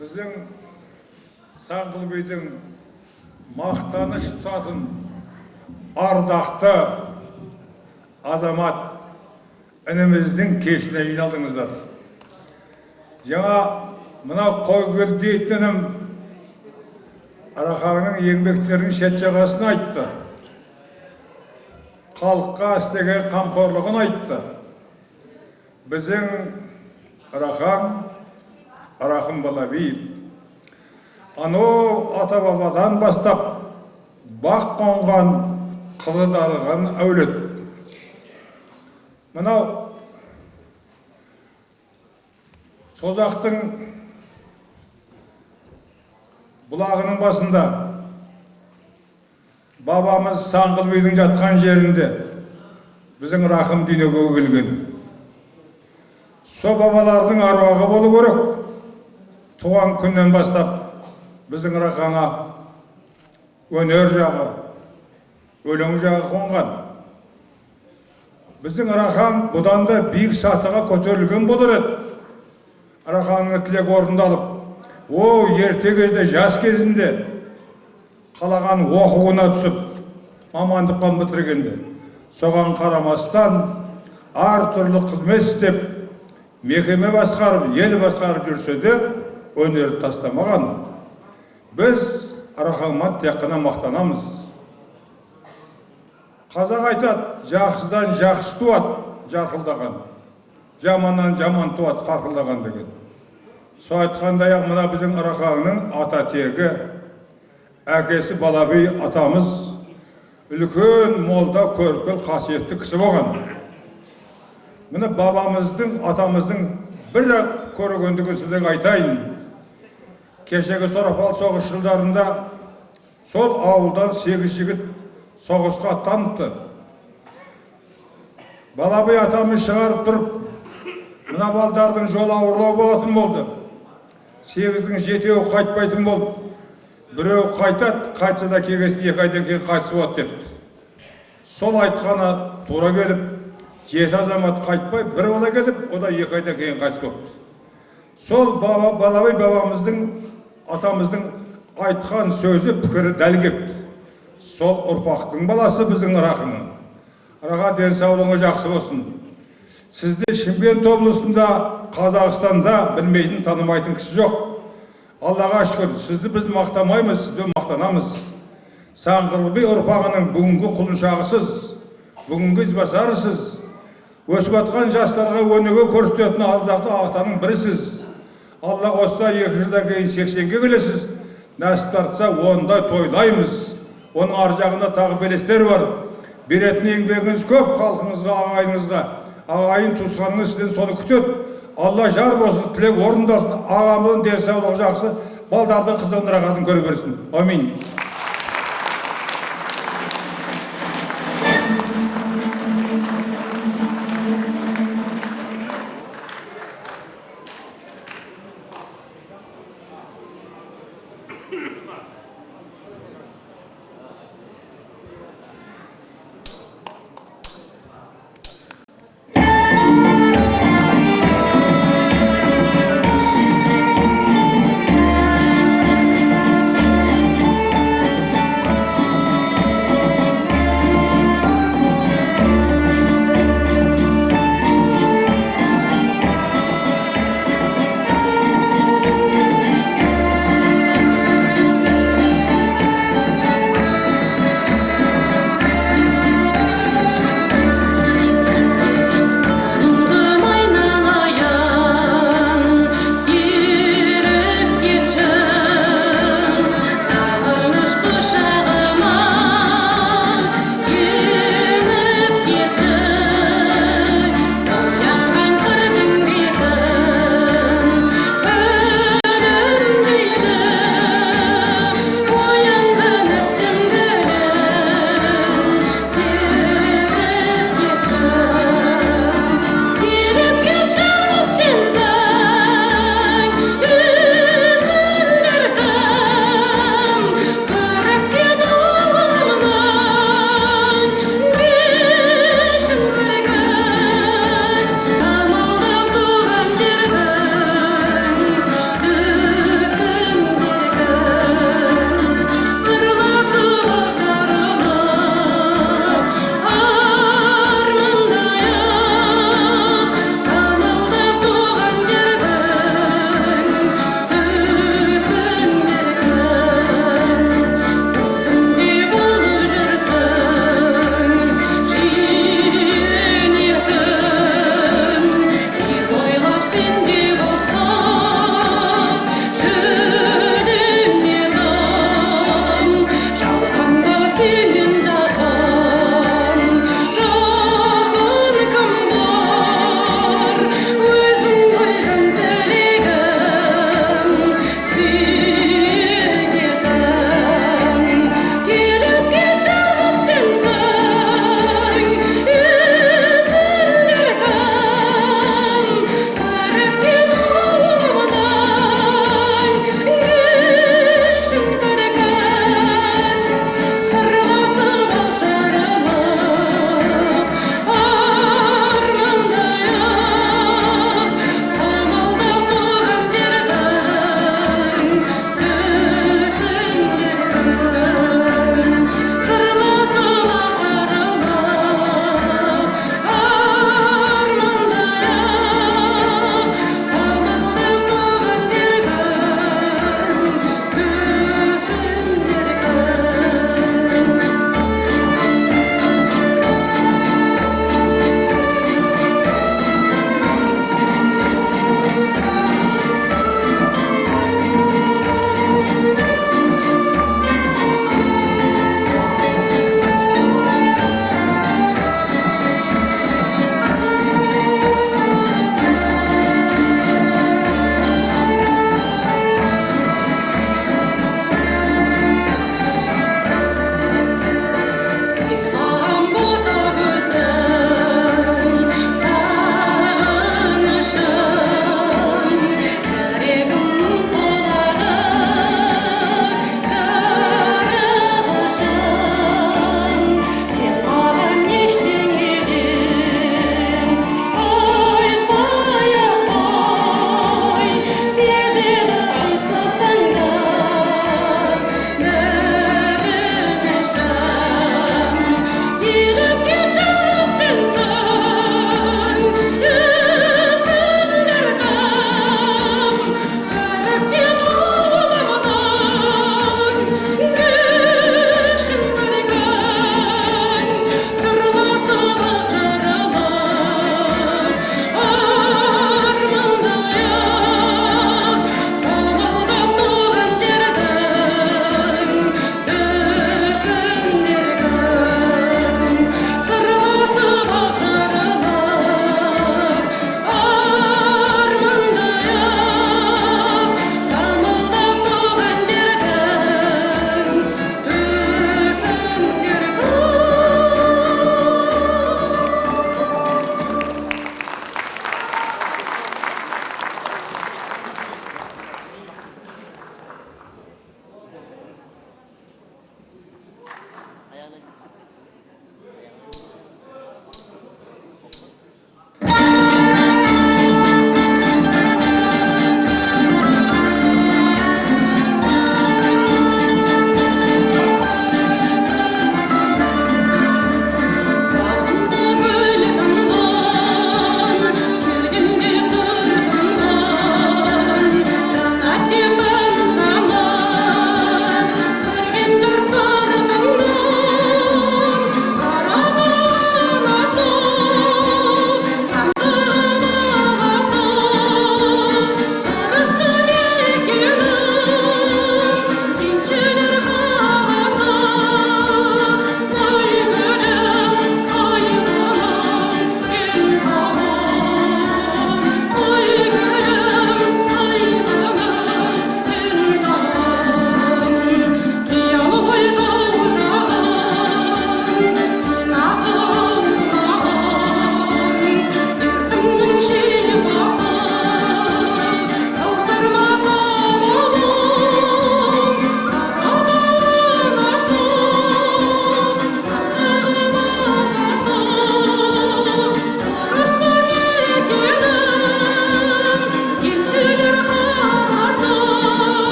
біздің Саңғылбайдың мақтаныш тұтатын ардақты азамат ініміздің кешіне жиналдыңыздар. Жаңа мына Қойгелді дейтінім Арахаңның еңбектерінің шет жағасын айтты. Халыққа істеген қамқорлығын айтты. Біздің Арахым Балабиев анау ата-бабадан бастап бақ қонған қылы дарыған әулет. Мынау Созақтың бұлағының басында бабамыз Саңғылбайдың жатқан жерінде біздің Рахым дүниеге келген. Со бабалардың аруағы болу керек. Туған күннен бастап біздің Рахаңа өнер жағы, өлең жағы қонған. Біздің Рахаң бұдан да биік сатыға көтерілген болар еді. Рахаңның тілегі орындалып, ерте кезде, жас кезінде қалаған оқуына түсіп, мамандыққа бітіргенде, соған қарамастан әртүрлі қызмет істеп, мекеме басқарып, ел басқарып жүрсе де, өнерді тастамаған. Біз Рахаңмен тек қана мақтанамыз. Қазақ айтады, жақсыдан жақсы туады, жарқылдаған. Жаманнан жаман туады, қарқылдаған деген. Со айтқандай-ақ мына біздің Рахаңның ата тегі, әкесі Балабай атамыз үлкен молда көріпкел қасиетті кісі болған. Міне бабамыздың, атамыздың бір көргендігін сізден айтайын. Кешегі Сорапал соғыс жылдарында сол ауылдан 8 жігіт соғысқа аттаныпты. Балабай атамыз шығарып тұрып, мына балдардың жолы ауырлау болатын болды. 8-дің 7-еуі қайтпайтын болды. Біреу қайтады, қайтса да кегесі 2 айдан кейін қайтсы болады депті. Сол айтқаны тура келіп, 7 азамат қайтпай, бір бала келіп, о да 2 айдан кейін қайтсы болды. Сол Балабай бабамыздың, атамыздың айтқан сөзі пікірі дәл кепті. Сол ұрпақтың баласы біздің Рахым. Араға денсаулығы жақсы болсын. Сізде Шымкент облысында, Қазақстанда білмейтін, танымайтын кісі жоқ. Аллаға шүкір, сізді біз мақтамаймыз, сізді мақтанамыз. Саңғылбай ұрпағының бүгінгі құлыншағысыз, бүгінгі ізбасарысыз. Өсіп атқан жастарға өнеге көрсететін ардақты атаның бірісіз. Алла қосса 2 жылдан кейін 80-ге келесіз. Нәсіп тартса, ондай тойлаймыз. Оның ар жағында тағы белестер бар. Беретін еңбегіңіз көп халқыңызға, ағайыныңызға. Ағайын туысқаныңыз сізден соны күтеді. Алла жар болсын, тілек орындасын. Ағамыздың денсаулығы жақсы, балдардың қыздардың рахатын көре берсін. Амин.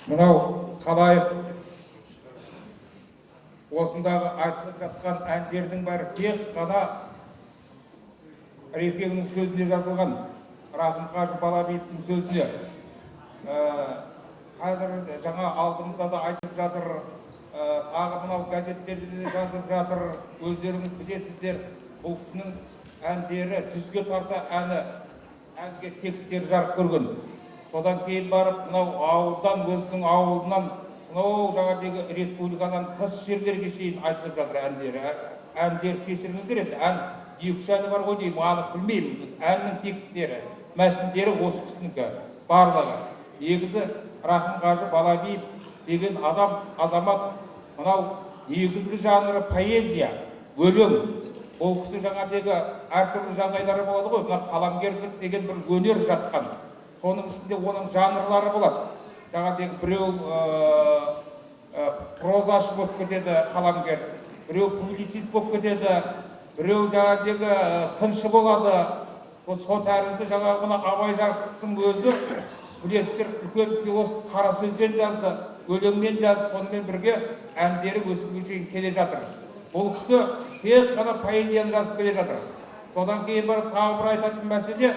мынау қалайық осындағы айтылып жатқан әндердің бәрі тек қана Рекеңнің сөзіне жазылған, Рахым Қажы Балабиевтің сөзіне. Қазір жаңа алдымызда да айтып жатыр, тағы мынау газеттерде де жазып жатыр, өздеріңіз білесіздер, бұл кісінің әндері 100-ге тарта әнге тексттер жарық көрген. Содан кейін барып, мынау ауылдан, өзінің ауылынан, сонау жаңағы республикадан тыс жерлерге шейін айтылып жатыр әндері. Әндер кешіріңіздер еді, ән 2-3 әні бар ғой деймін, анық білмеймін. Әннің тексттері, мәтіндері осы кісінікі барлығы. Негізі Рахым Қажы Балабиев деген азамат, мынау негізгі жанры поэзия, өлең. Ол кісі жаңадегі әртүрлі жағдайлары болады ғой, мына қаламгерлік деген бір өнер жатқан. Соның ішінде оның жанрлары болады. Жаңадегі біреу прозашы болып кетеді қаламгер, біреу публицист болып кетеді, біреу жаңадегі сыншы болады. Сол тәрізді жаңағы мына Абай Жарықтың өзі, білесіздер, үлкен философ қара сөзбен жазды, өлеңмен жазды, сонымен бірге әндері өсімге шейін келе жатыр. Бұл кісі тек қана поэзияны жазып келе жатыр. Содан кейін барып тағы бір айтатын мәселе,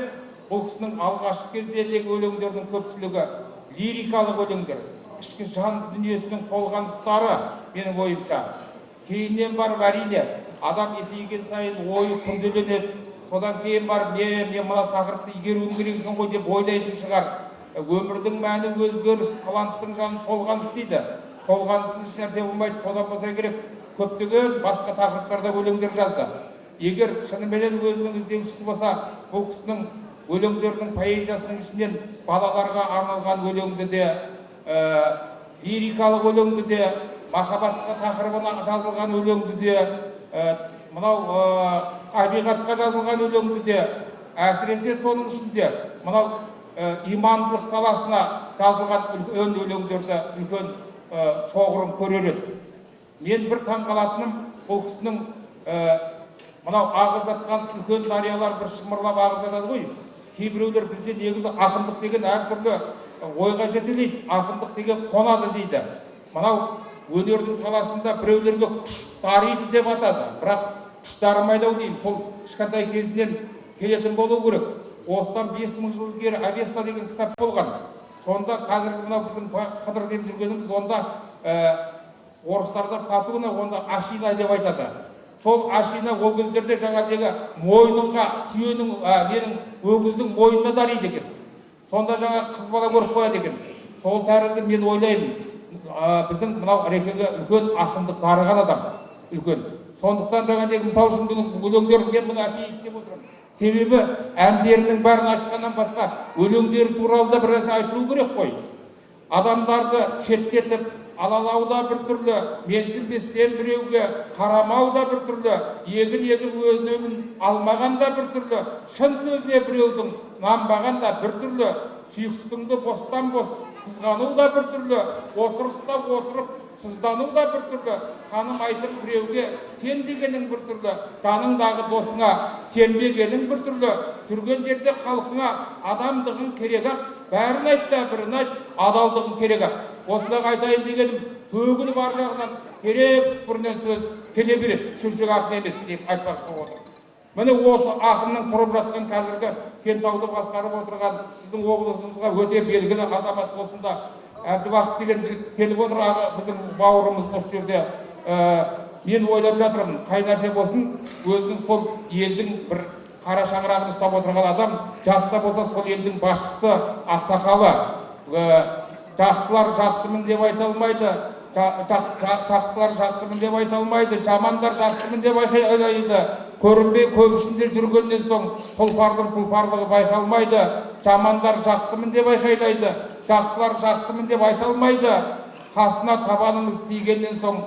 бұл кісінің алғашқы кездегі өлеңдерінің көпшілігі лирикалық өлеңдер, ішкі жан дүниесінің толғаныстары, менің ойымша. Кейіннен барып әрине адам есейген сайын ойы күрделенеді. Содан кейін барып мен мына тақырыпты игеруім керек екен ғой деп ойлайтын шығар. Өмірдің мәні өзгеріс, таланттың жаны толғаныс дейді. Толғанысын еш нәрсе болмайды, содан болса керек. Көптеген басқа тақырыптарда өлеңдер жазды. Егер шынымен өзінің іздеушісі болса, бұл кісінің өлеңдерінің поэзиясының ішінен балаларға арналған өлеңді де, лирикалық өлеңді де, махаббатқа тақырыбына жазылған өлеңді де, мынау табиғатқа жазылған өлеңді де, әсіресе соның ішінде мынау имандылық саласына жазылған үлкен өлеңдерді үлкен соғырын көрер еді. Мен бір таңғалатыным, бұл кісінің мынау ағып жатқан үлкен дариялар бір шымырлап ағып жатады ғой. Кейбіреулер бізде негізі ақындық деген әртүрлі ойға жетелейді, ақындық деген қонады дейді. Мынау өнердің саласында біреулерге күш дариды деп атады, бірақ күш дарымайды деймін. Сол кішкентай кезінен келетін болу керек. Осыдан 5000 жыл ілгері Авеста деген кітап болған. Сонда қазіргі мынау біздің Қыдыр деп жүргеніміз, онда орыстарда Фатуна, онда Ашина деп айтады. Сол Ашина ол кездерде жаңадегі мойныңға, түйенің, менің өгіздің мойнына дариды екен. Сонда жаңа қыз бала көріп қояды екен. Сол тәрізді мен ойлаймын, біздің мынау Рекеге үлкен ақындық дарыған адам, үлкен. Сондықтан жаңадегі мысал үшін өлеңдерін мен мұны атеист деп отырмын. Себебі әндерінің бәрін айтқаннан басқа өлеңдері туралы да біраз айтылу керек қой. Адамдарды шеттетіп, алалауда бір түрлі, менсінбестен біреуге қарамауда бір түрлі, егін өзінен алмағанда бір түрлі, шын сөзіне біреудің нанбағанда бір түрлі, сүйіктіңді бостан бос қызғану да бір түрлі, отырыста отырып сыздану да бір түрлі, ханым айтып біреуге сен дегенің бір түрлі, жаныңдағы досыңа сенбегенің бір түрлі, жүрген жерде халқыңа адамдығың керек-ақ, бәрін айт та бірін айт, адалдығың керек-ақ. Осындағы айтайын дегенім, төгіліп ар жағынан керек түкпірінен сөз келе береді, шүршек ақын емес деп айтпақшы отыр. Міне осы ақынның тұрып жатқан қазіргі Кентауды басқарып отырған біздің облысымызға өте белгілі азамат осында Әбдібақыт деген жігіт келіп отыр, біздің бауырымыз осы жерде. Мен ойлап жатырмын, қай нәрсе болсын, өзінің сол елдің бір қара шаңырағын ұстап отырған адам, жаста болса сол елдің басшысы, ақсақалы. Жақсылар жақсымын деп айта алмайды, жақсылар жақсымын деп айта алмайды, жамандар жақсымын деп ойлайды. Көрінбей көп ішінде жүргеннен соң тұлпардың тұлпарлығы байқалмайды. Жамандар жақсымын деп айқайлайды, жақсылар жақсымын деп айта алмайды. Қасына табанымыз тигеннен соң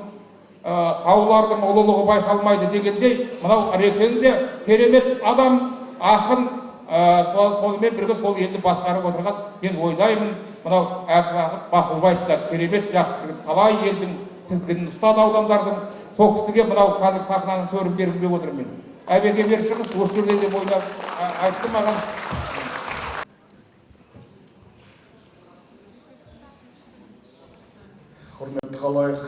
таулардың ұлылығы байқалмайды дегендей, мынау Рекеңде керемет адам, ақын, сонымен бірге сол елді басқарып отырған мен ойлаймын. Мынау Әбдібақыт Бақылбаев та керемет жақсы жігіт, талай елдің тізгінін ұстады, аудандардың. Сол кісіге мынау қазір сахнаның төрін бергім деп отырмын мен. Әбеке бер шығыс, осы жерде деп ойлап айтты маған. қалайық,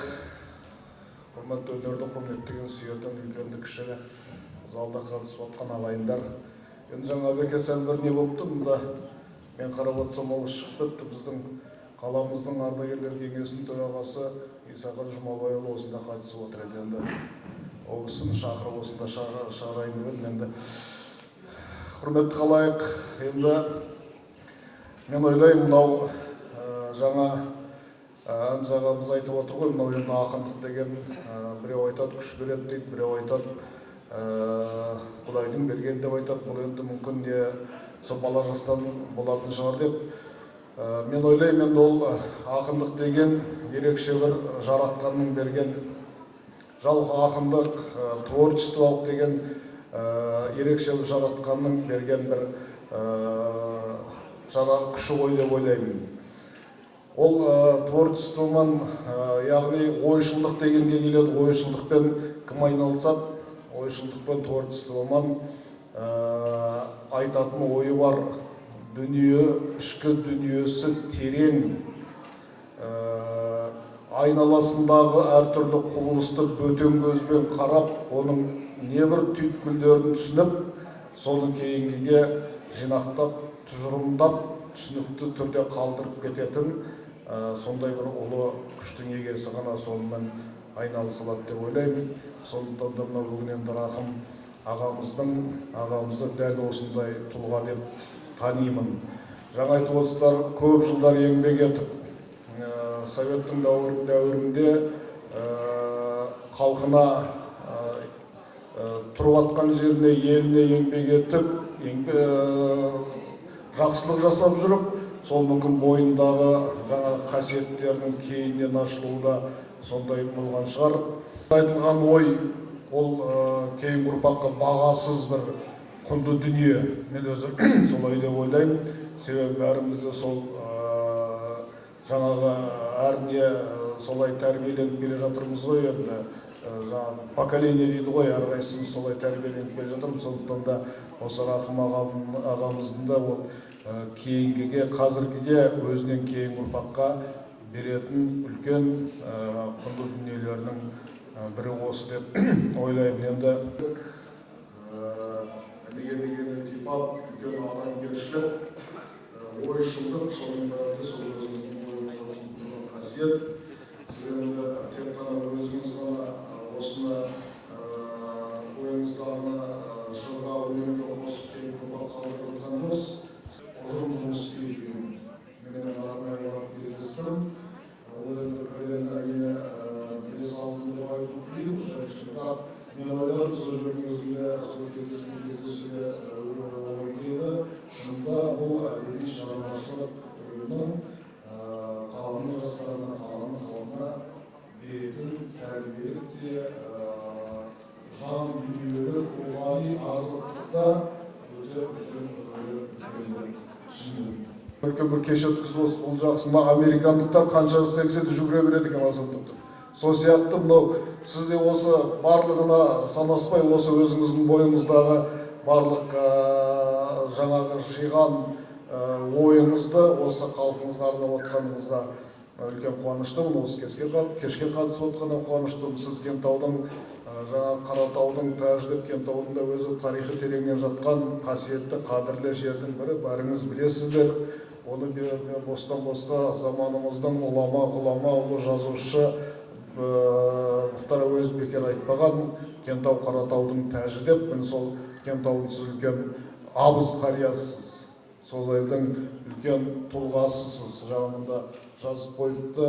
құрметті өнерді құрметтеген сүйетін үлкенді кішілі залда қатысып отқан ағайындар. Енді жаңа беке сәл бір не болыпты, мұнда мен қарап отырсам ол шығып кетті. Біздің қаламыздың ардагерлер кеңесінің төрағасы Исақан Жұмабайұлы осында қатысып отыр еді. Енді ол кісіні шақырып осында шығарайын деп едім. Енді құрметті қалайық, енді мен ойлаймын, мынау жаңа Әміз ағамыз айтып отыр ғой, мынау енді ақындық деген біреу айтады күш береді дейді, біреу айтады Құдайдың берген деп айтады. Бұл енді мүмкін не сол бала жастан болатын шығар деп. Мен ойлаймын, енді ол ақындық деген ерекше бір жаратқанның берген, жалпы ақындық, творчестволық деген ерекше бір жаратқанның берген бір күші ғой деп ойлаймын. Ол творчествомен, яғни ойшылдық дегенге келеді. Ойшылдықпен кім айналысады? Ойшылдықпен, творчествомен айтатын ойы бар, дүние, ішкі дүниесі терең, айналасындағы әртүрлі құбылысты бөтен көзбен қарап, оның небір түйткілдерін түсініп, соны кейінгіге жинақтап, тұжырымдап, түсінікті түрде қалдырып кететін сондай бір ұлы күштің егесі ғана сонымен айналысылады деп ойлаймын. Сондықтан да мына бүгін енді рақым ағамызды дәл осындай тұлға деп танимын. Жаңа айтып отырсыздар, көп жылдар еңбек етіп, Советтің дәуірінде халқына тұрып атқан жеріне, еліне еңбек етіп, жақсылық жасап жүріп, сол мүмкін бойындағы жаңа қасиеттердің кейіннен ашылуында сондай болған шығар. Айтылған ой, ол кейін ұрпаққа бағасыз бір құнды дүние. Мен өзім солай деп ойлаймын. Себебі бәріміз де сол жаңағы әріне солай тәрбиеленіп келе жатырмыз ғой. Енді жаңағы поколение дейді ғой, әрқайсымыз солай тәрбиеленіп келе жатырмыз. Сондықтан да осы рақым ағамыздың да ол кейінгіге, қазіргіге, өзінен кейін ұрпаққа беретін үлкен құнды дүниелерінің бірі осы деп ойлаймын. Енді деген ілтипат, үлкен адамгершілік, ойшылдық, соның бәрі сол өзіңіздің ойыңызда тұрған қасиет. Сіз енді тек қана өзіңіз ғана осыны ойыңыздағы жырға, өнерге қосып келіп қалдырып жатқан жоқсыз. Ұжым жұмыс істейді. Мен арнайы кездестім. Ол енді бірден әйне білес алдым деп айту қиын. Бірақ мен ойларым, сол жүргеніңізде, сол кездесуде ой келді. Шынында бұл әдеби шығармашылық ұйымның қаламның жастарына, қаламның халқына беретін тәрбиелік те, жан дүниелік, рухани азықтықта өте үлкен бір кеш өткізіп ол жақсы. Американдықтар қанша істесе де жүгіре береді екен азаматтар. Сол сияқты мынау сізде осы барлығына санаспай, осы өзіңіздің бойыңыздағы барлық жаңағы жиған ойыңызды осы халқыңызға арнап отқаныңызда үлкен қуаныштымын. Осы кешке қатысып отқаннан қуаныштымын. Сіз Кентаудың, жаңа Қаратаудың, Тәждеп Кентаудың да өзі тарихы тереңнен жатқан қасиетті, қадірлі жердің бірі. Бәріңіз білесіздер. Оны бостан босқа заманымыздың ғұлама, ұлы жазушы Мұхтар Әуезов бекер айтпаған, Кентау Қаратаудың тәжі деп. Мен сол Кентаудың сіз үлкен абыз қариясыз, сол елдің үлкен тұлғасысыз. Жағында жазып қойыпты,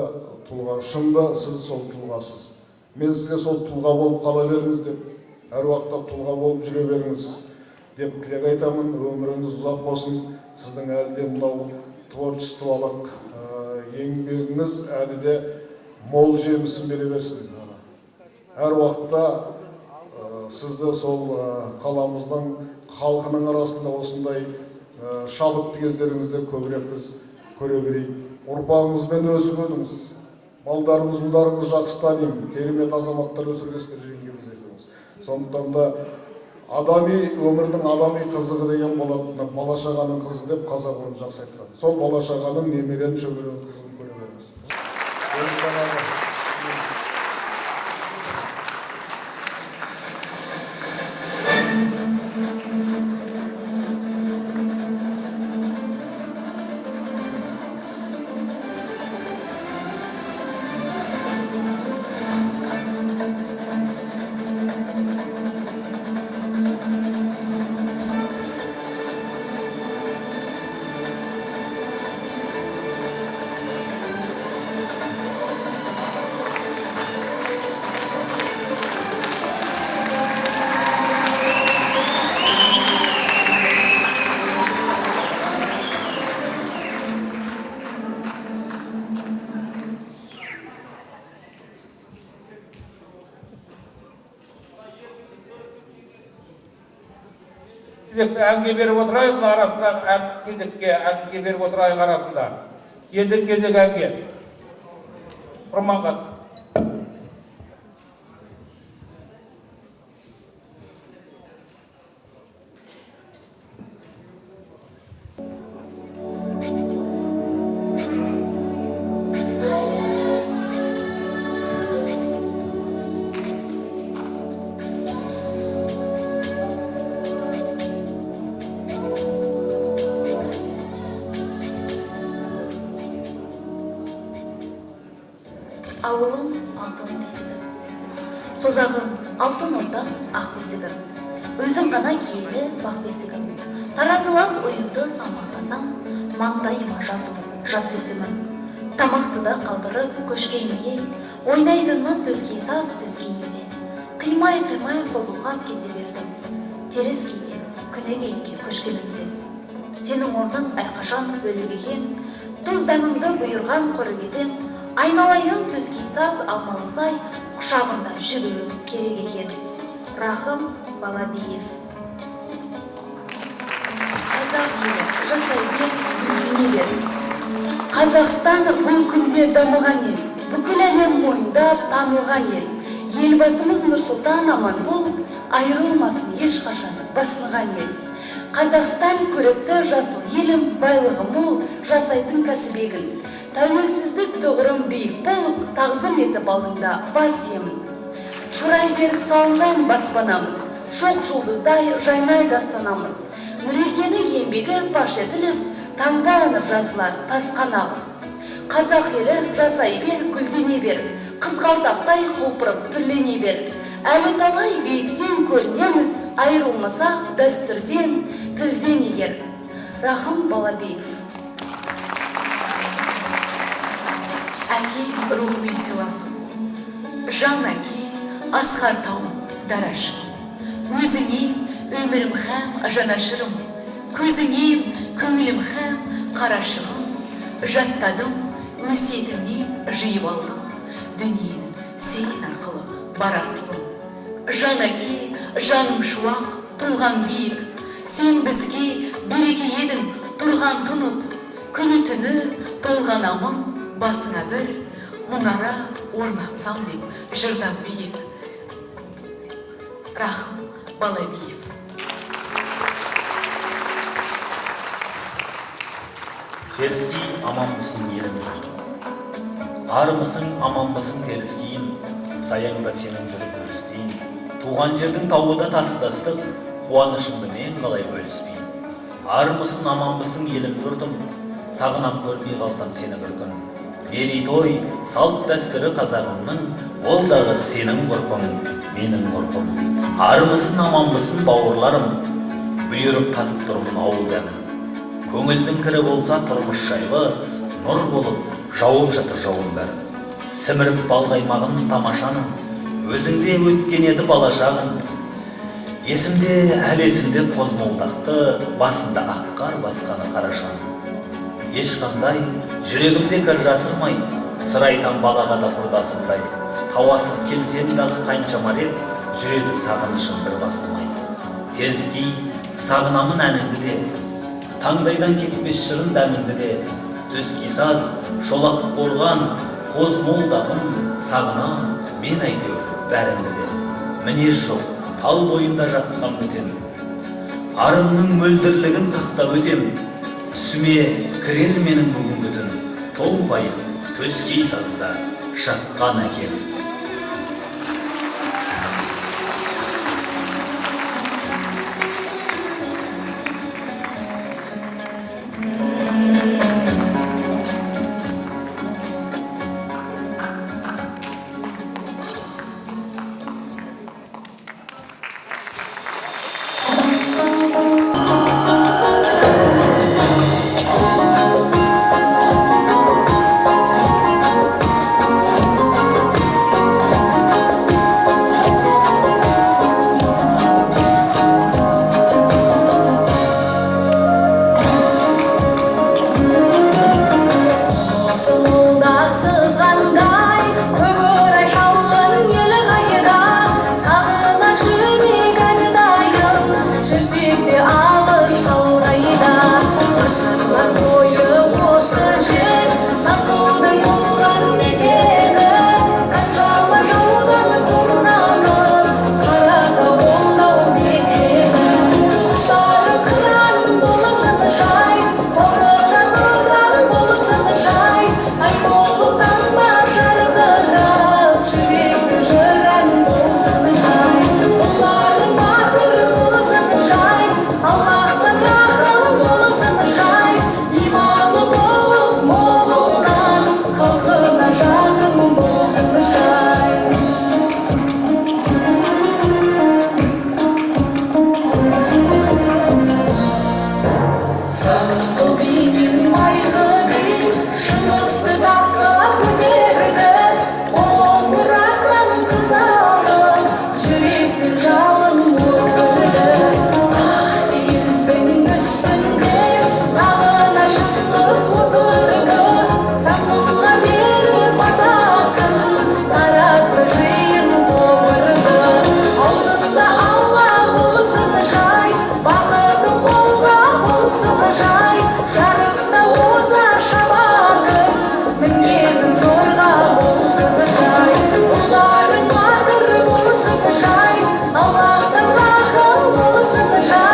тұлға шынды, сіз сол тұлғасыз. Мен сізге сол тұлға болып қала беріңіз деп, әр уақытта тұлға болып жүре беріңіз деп тілек айтамын. Өміріңіз ұзақ болсын. Сіздің әлі де мынау творчестволық еңбегіңіз әлі де мол жемісін бере берсін. Әр уақытта сізді сол қаламыздың, халқының арасында осындай шабытты кездеріңізде көбірек біз көре берейік. Ұрпағыңызбен өсіп өтіңіз. Балдарыңыз жақсы танимын. Керемет азаматтар өсіргенсіздер жеңгеміз екеуміз. Сондықтан да өмірдің адами қызығы деген болады. Бала шағаның қызы деп қазақ оны жақсы айтқан. Сол бала шағаның, немеренің, шөберенің қызын көре беріңіз. кезекте әңгіме беріп отырайық, мына арасында кезекке әңгіме беріп отырайық арасында. Енді кезек әңгіме. Құрманғат. Ауылым алтын бесігім, созағым алтын ордам ақ бесігім, өзің ғана киелі бақ бесігім, таразылап ойымды салмақтасам, маңдайыма жазылып жат есімім, тамақты да қалдырып көшкенге, ойнайтынмын төскей саз төскейінде, қимай қол бұлғап кете бердім, терескейден күнегейге көшкенімде, сенің орның әрқашан бөлігеген, тұз дәмімді бұйырған қорығедем, айналайын төскей саз алмалысай, құшағында жүгіру керек екен. Рахым Балабиев. Қазақ елі жасай бер, гүлдене бер. Қазақстан бұл күнде дамыған ел, бүкіл әлем мойындап танылған ел. Елбасымыз Нұрсұлтан аман болып, айырылмасын ешқашан басылған ел. Қазақстан көрікті жасыл елім, байлығы мол, жасайтын кәсібегін. Тәуелсіздік тұғырым биік болып, тағзым етіп алдыңда бас емін. Шырай берік салынған баспанамыз, шоқ жұлдыздай жайнай дастанамыз. Нұрекенің еңбегі паш етіліп, таңбаланып жазылар тасқан ағыз. Қазақ елі жасай бер, гүлдене бер, қызғалдақтай құлпырып түрлене бер. Әлі талай биіктен көрінеміз, айырылмасақ дәстүрден, тілден егер. Рахым Балабиев. Әке рухымен сыйласу, жан әке асқар тауым дарашым, өзіңе өмірім һәм жанашырым, көзіңе көңілім һәм қарашығым, жаттадым өсиетімнен жиып алдым, дүниенің сен арқылы барасылым. Жан әке жаным шуақ тұлған биік, сен бізге береке едің тұрған тұнып, күні түні толған аман, басыңа бір мұнара орнатсам деп жырдан биік. Рахым Балабиев. Теріскей аманбысың елім жұртым. Арымысың аманбысың теріскейін, саяңда сенің жүріп өрістейін. Туған жердің тауыда тасыдастық, қуанышымды мен қалай бөліспейін. Арымысың аманбысың елім жұртым, сағынам көрмей қалсам сені бір күн. Мерейтой, салт дәстүрі қазағымның, ол дағы сенің ғұрпың, менің ғұрпым. Арымысың аманбысың бауырларым, бұйырып татып тұрмын ауыл дәмін. Көңілдің кірі болса тұрмыш жайлы, нұр болып жауып жатыр жауын бәрі. Сіміріп балғаймағын тамашаның, өзіңде өткен еді балашағын. Есімде, әлі есімде қозмолдақты, басында аққар басқаны қарашаның. Ешқандай жүрегімде кір жасырмай, сыр айтам балаға да құрдасымдай. Тауасып келсем дағы қаншама рет, жүреді сағынышым бір басылмай. Теріскей сағынамын әніңді де, таңдайдан кетпес шырын дәміңді де. Төскей саз, шолақ қорған, қоз молдағым, сағынам мен әйтеу бәріңді де. Мінез жоқ, тал бойында жатқан бөтен, арымның мөлдірлігін сақтап өтем. Түсіме кірер менің бүгінгі түн, толбайып төскей сазда жатқан әкем. жан